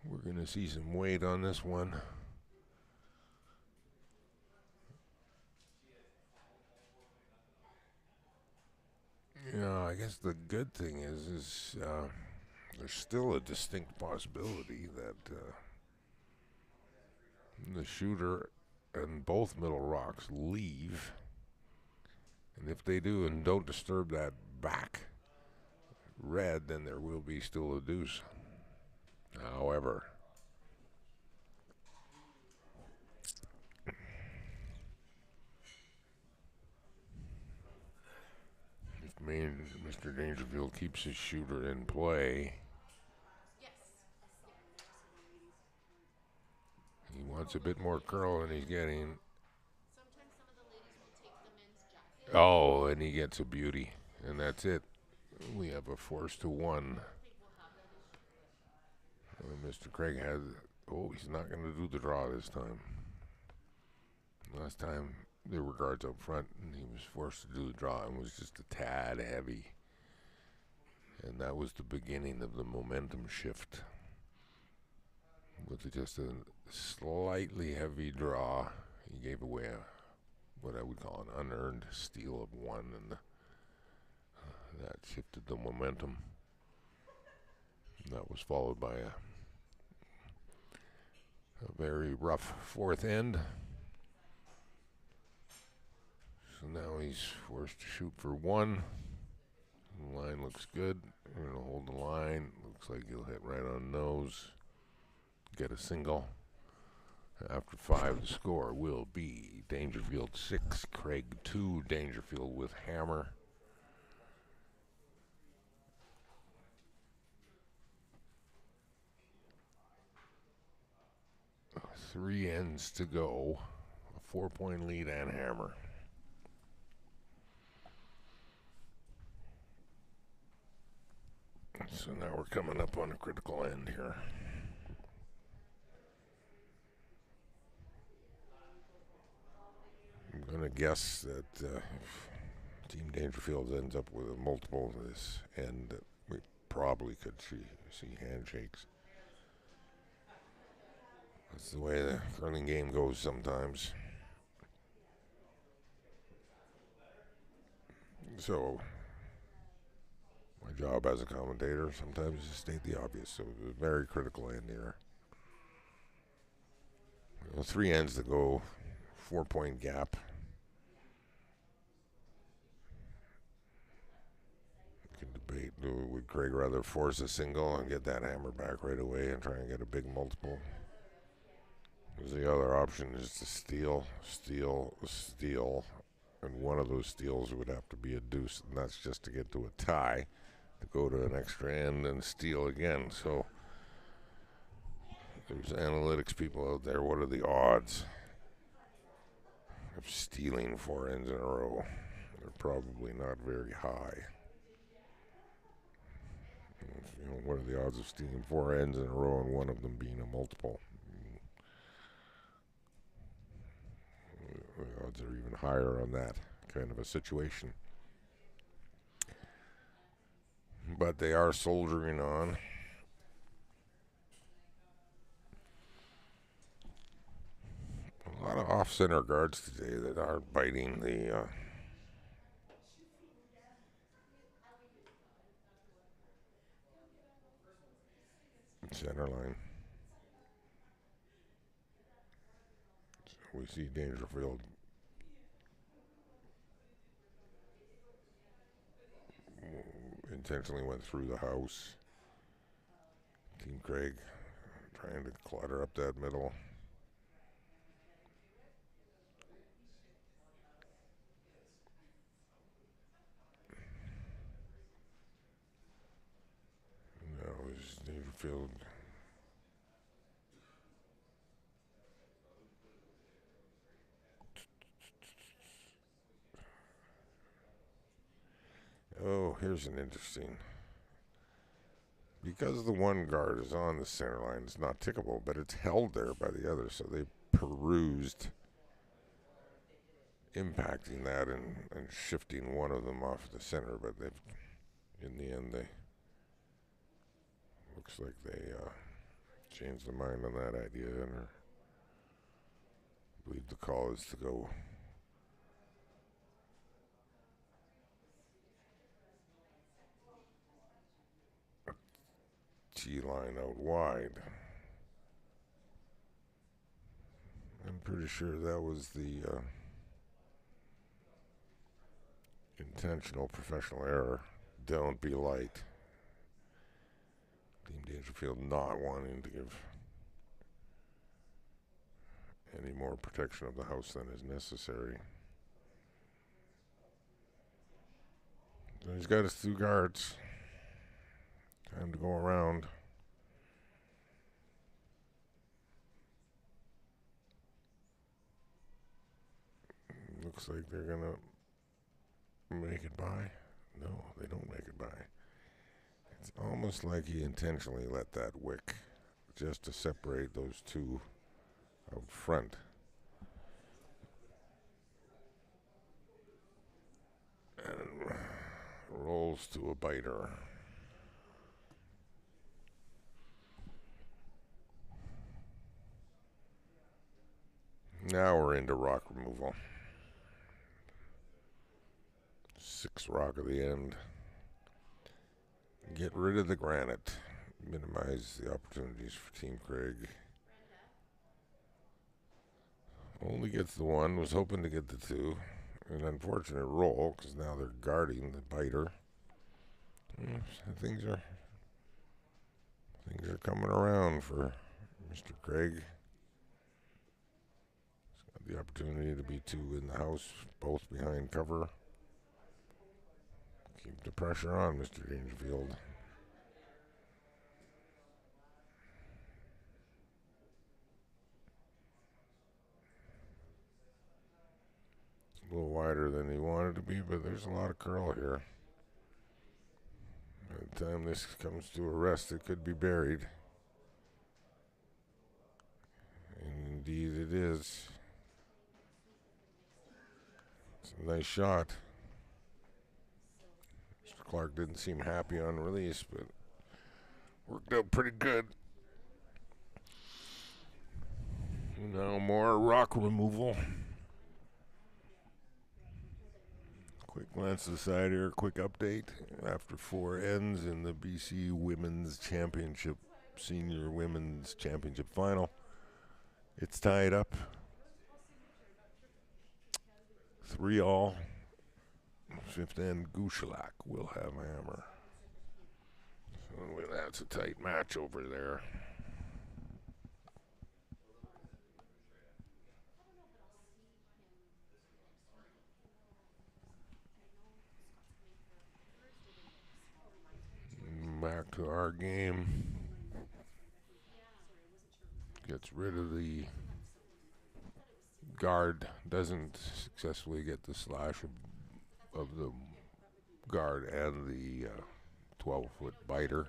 We're going to see some weight on this one. Yeah, I guess the good thing is there's still a distinct possibility that the shooter and both middle rocks leave. And if they do and don't disturb that back red, then there will be still a deuce. However, if Mr. Dangerfield keeps his shooter in play, he wants a bit more curl than he's getting. Oh, and he gets a beauty, and that's it. We have a 4-1. Mr. Craig has. Oh, he's not going to do the draw this time. Last time there were guards up front, and he was forced to do the draw and was just a tad heavy. And that was the beginning of the momentum shift. With just a slightly heavy draw, he gave away what I would call an unearned steal of 1, and that shifted the momentum. And that was followed by a very rough fourth end. So now he's forced to shoot for 1. The line looks good. We're going to hold the line. Looks like he'll hit right on nose. Get a single. After 5, the score will be Dangerfield 6, Craig 2. Dangerfield with hammer. 3 ends to go. A 4-point lead and hammer. So now we're coming up on a critical end here. I'm going to guess that if Team Dangerfield ends up with a multiple of this end, we probably could see handshakes. That's the way the curling game goes sometimes. So, my job as a commentator sometimes is to state the obvious. So, it was a very critical end here. 3 ends to go, 4-point gap. You can debate, would Craig rather force a single and get that hammer back right away and try and get a big multiple? Because the other option is to steal, and one of those steals would have to be a deuce, and that's just to get to a tie, to go to an extra end and steal again. So there's analytics people out there. What are the odds of stealing 4 ends in a row? They're probably not very high. You know, what are the odds of stealing 4 ends in a row and one of them being a multiple? The odds are even higher on that kind of a situation. But they are soldiering on. A lot of off-center guards today that are biting the center line. So we see Dangerfield intentionally went through the house. Team Craig trying to clutter up that middle. Now is Dangerfield. Oh, here's an interesting. Because the one guard is on the center line, it's not tickable, but it's held there by the other, so they perused impacting that and shifting one of them off the center, but they've, in the end, they looks like they changed their mind on that idea, and I believe the call is to go T-line out wide. I'm pretty sure that was the intentional professional error. Don't be light. Team Dangerfield not wanting to give any more protection of the house than is necessary. So he's got his 2 guards. Time to go around. Looks like they're gonna make it by. No, they don't make it by. It's almost like he intentionally let that wick just to separate those 2 out front. And rolls to a biter. Now we're into rock removal. 6 rock at the end. Get rid of the granite. Minimize the opportunities for Team Craig. Only gets the 1. Was hoping to get the 2. An unfortunate roll because now they're guarding the biter. Things are coming around for Mr. Craig. He's got the opportunity to be 2 in the house, both behind cover. Keep the pressure on, Mr. Dangerfield. A little wider than he wanted to be, but there's a lot of curl here. By the time this comes to a rest, it could be buried. And indeed it is. It's a nice shot. Mr. Clark didn't seem happy on release, but worked out pretty good. Now more rock removal. Quick glance to the side here, quick update. After 4 ends in the BC Women's Championship, Senior Women's Championship Final, it's tied up 3-all. 5th end, Gushalak will have a hammer. So that's a tight match over there. Back to our game. Gets rid of the guard. Doesn't successfully get the slash of the guard and the 12-foot biter.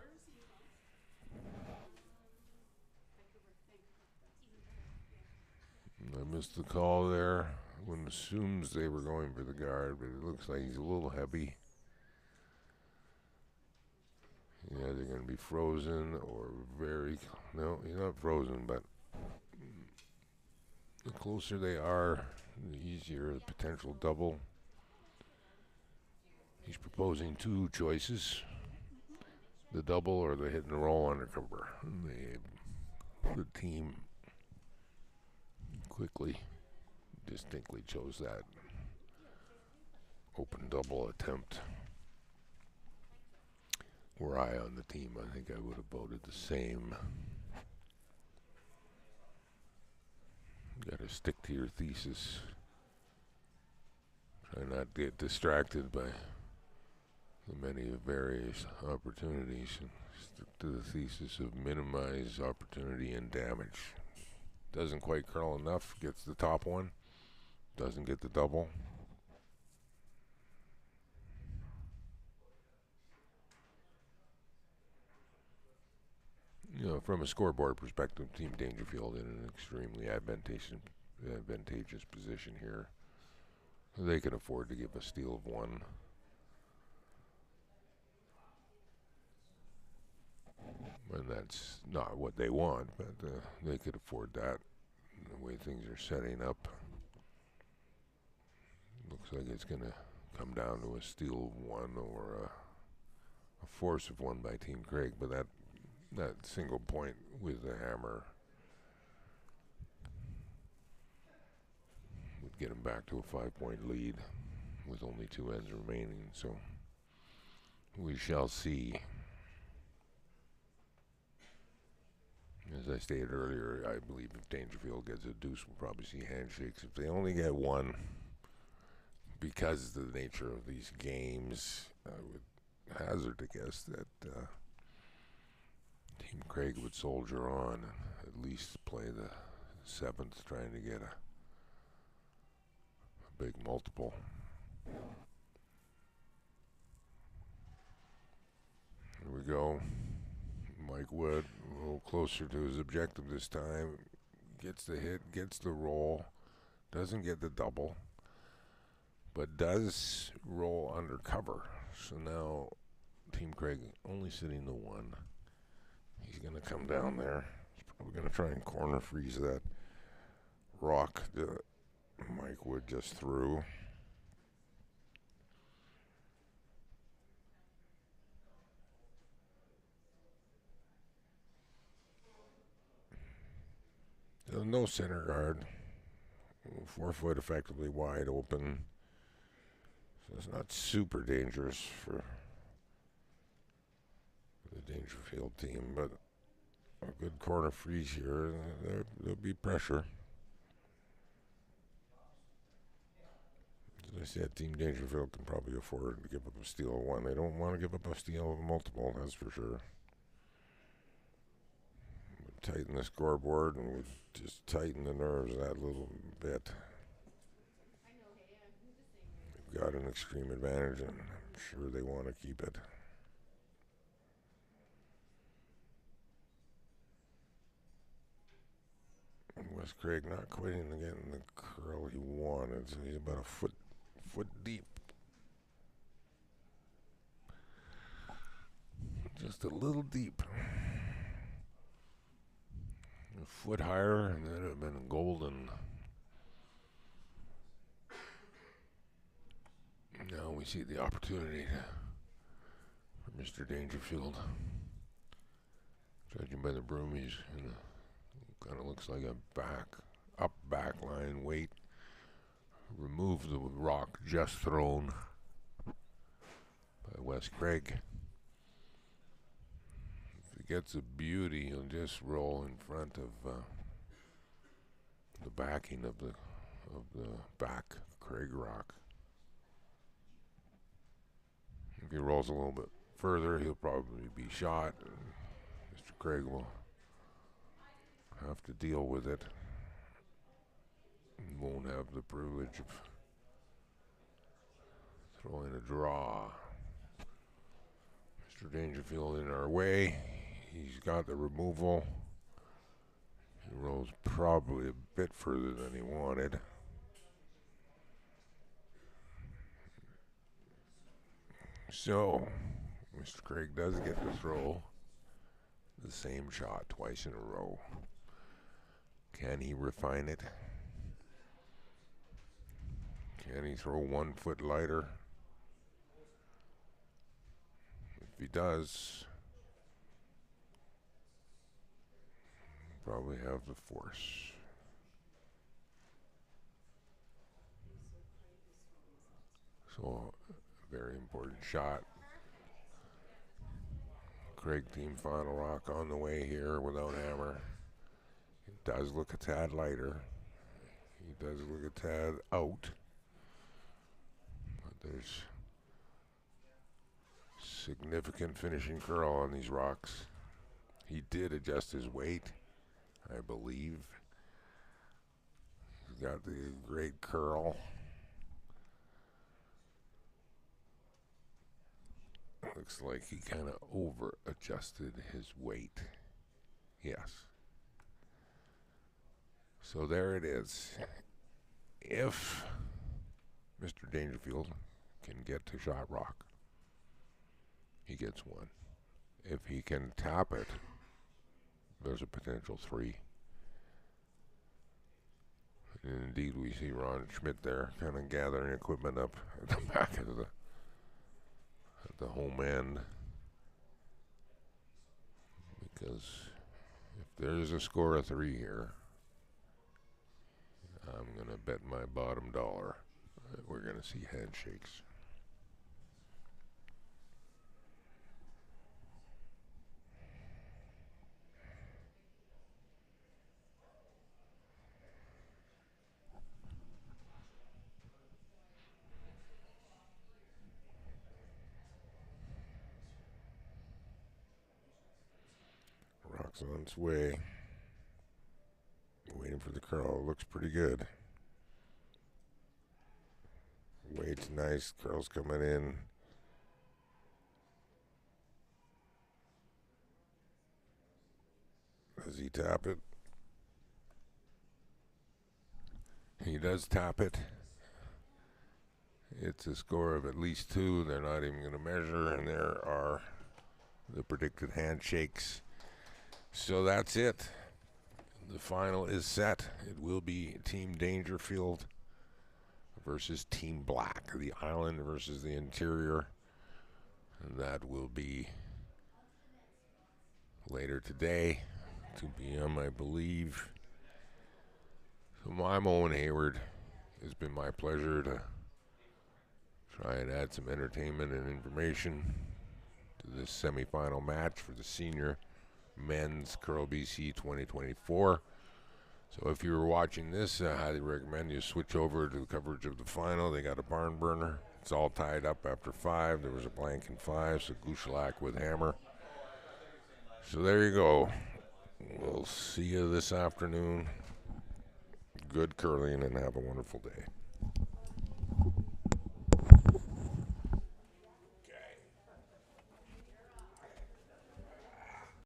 I missed the call there. One assumes they were going for the guard, but it looks like he's a little heavy. Yeah, they're going to be frozen or very... No, he's not frozen, but the closer they are, the easier the potential double. He's proposing 2 choices. The double or the hit and roll undercover. The team quickly, distinctly chose that open double attempt. Were I on the team, I think I would have voted the same. You got to stick to your thesis. Try not to get distracted by the many various opportunities, and stick to the thesis of minimize opportunity and damage. Doesn't quite curl enough, gets the top one, doesn't get the double. You know, from a scoreboard perspective, Team Dangerfield in an extremely advantageous position here. They can afford to give a steal of one. And that's not what they want, but they could afford that the way things are setting up. Looks like it's going to come down to a steal of one or a force of one by Team Craig, but that single point with the hammer would get him back to a 5-point lead with only 2 ends remaining. So we shall see. As I stated earlier, I believe if Dangerfield gets a deuce, we'll probably see handshakes. If they only get one, because of the nature of these games, I would hazard to guess that Team Craig would soldier on and at least play the 7th, trying to get a big multiple. Here we go. Mike Wood, a little closer to his objective this time. Gets the hit, gets the roll, doesn't get the double, but does roll under cover. So now Team Craig only sitting the 1. He's going to come down there. He's probably going to try and corner freeze that rock that Mike Wood just threw. There's no center guard. 4 foot effectively wide open. So it's not super dangerous for the Dangerfield team, but a good corner freeze here. There'll be pressure. As I said, Team Dangerfield can probably afford to give up a steal of 1. They don't want to give up a steal of multiple, that's for sure. Tighten the scoreboard, and we'll just tighten the nerves that little bit. They've got an extreme advantage, and I'm sure they want to keep it. Wes Craig not quite getting the curl he wanted, so he's about a foot deep. Just a little deep. A foot higher, and that would have been golden. Now we see the opportunity for Mr. Dangerfield. Judging by the broom, he's in a, kind of looks like a back line weight. Remove the rock just thrown by Wes Craig. If he gets a beauty, he'll just roll in front of the backing of the back Craig rock. If he rolls a little bit further, he'll probably be shot. Mr. Craig will have to deal with it. He won't have the privilege of throwing a draw. Mr. Dangerfield in our way. He's got the removal. He rolls probably a bit further than he wanted. So, Mr. Craig does get to throw the same shot twice in a row. Can he refine it? Can he throw 1 foot lighter? If he does, he'll probably have the force. So, a very important shot. Craig Team Final Rock on the way here without hammer. It does look a tad lighter. He does look a tad out. But there's significant finishing curl on these rocks. He did adjust his weight, I believe. He's got the great curl. Looks like he kind of over-adjusted his weight. Yes. So there it is. If Mr. Dangerfield can get to shot rock, he gets one. If he can tap it, there's a potential 3. And indeed, we see Ron Schmidt there kind of gathering equipment up at the back of the home end. Because if there's a score of 3 here, I'm going to bet my bottom dollar that we're going to see handshakes. Rock's on its way. Waiting for the curl. Looks pretty good. Weight's nice. Curl's coming in. Does he tap it? He does tap it. It's a score of at least 2. They're not even going to measure, and there are the predicted handshakes. So that's it. The final is set. It will be Team Dangerfield versus Team Black, the island versus the interior. And that will be later today, 2 p.m., I believe. So I'm Owen Hayward. It's been my pleasure to try and add some entertainment and information to this semifinal match for the senior men's Curl BC 2024. So if you were watching this, I highly recommend you switch over to the coverage of the final. They got a barn burner. It's all tied up after 5. There was a blank in 5, so Gushalak with hammer. So there you go. We'll see you this afternoon. Good curling and have a wonderful day.